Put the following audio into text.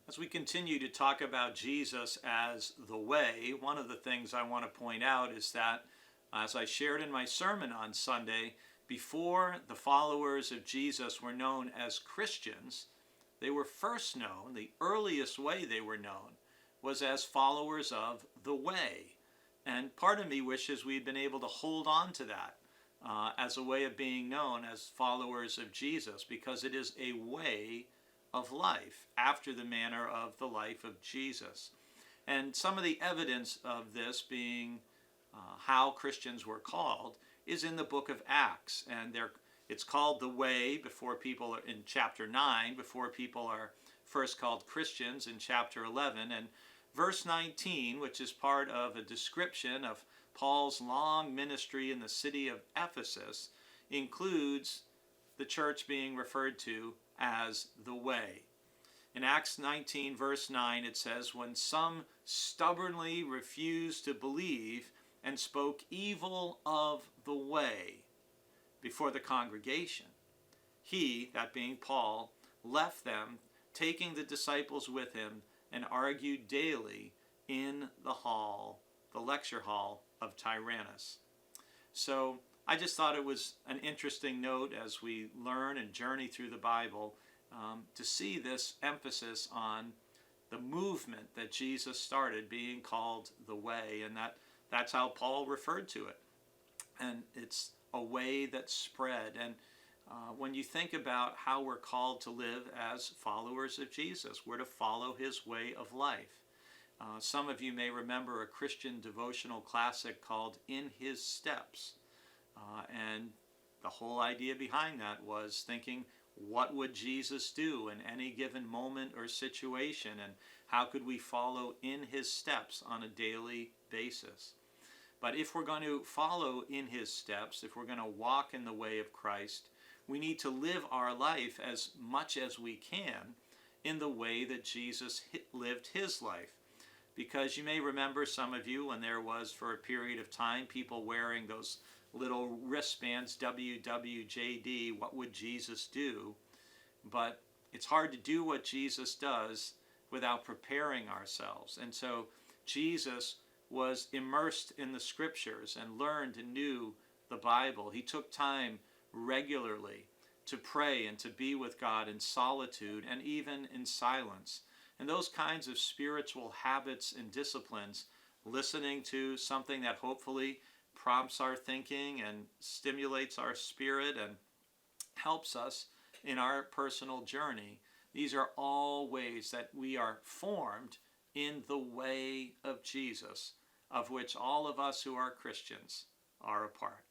As we continue to talk about Jesus as the way, one of the things I want to point out is that, as I shared in my sermon on Sunday, before the followers of Jesus were known as Christians, they were first known, the earliest way they were known was as followers of the way. And part of me wishes we'd been able to hold on to that as a way of being known as followers of Jesus, because it is a way of life after the manner of the life of Jesus. And some of the evidence of this being how Christians were called is in the book of Acts. And it's called the way before people are in chapter 9, before people are first called Christians in chapter 11. And verse 19, which is part of a description of Paul's long ministry in the city of Ephesus, includes the church being referred to as the way. In Acts 19 verse 9 it says, when some stubbornly refused to believe and spoke evil of the way before the congregation, he, that being Paul, left them, taking the disciples with him, and argued daily in the lecture hall of Tyrannus. So I just thought it was an interesting note as we learn and journey through the Bible to see this emphasis on the movement that Jesus started being called the way, and that's how Paul referred to it. And it's a way that spread. And when you think about how we're called to live as followers of Jesus, we're to follow his way of life. Some of you may remember a Christian devotional classic called In His Steps. And the whole idea behind that was thinking, what would Jesus do in any given moment or situation, and how could we follow in his steps on a daily basis? But if we're going to follow in his steps, if we're going to walk in the way of Christ, we need to live our life as much as we can in the way that Jesus lived his life. Because you may remember, some of you, when there was for a period of time people wearing those little wristbands, WWJD, what would Jesus do? But it's hard to do what Jesus does without preparing ourselves. And so Jesus was immersed in the scriptures and learned and knew the Bible. He took time regularly to pray and to be with God in solitude and even in silence. And those kinds of spiritual habits and disciplines, listening to something that hopefully prompts our thinking and stimulates our spirit and helps us in our personal journey, these are all ways that we are formed in the way of Jesus, of which all of us who are Christians are a part.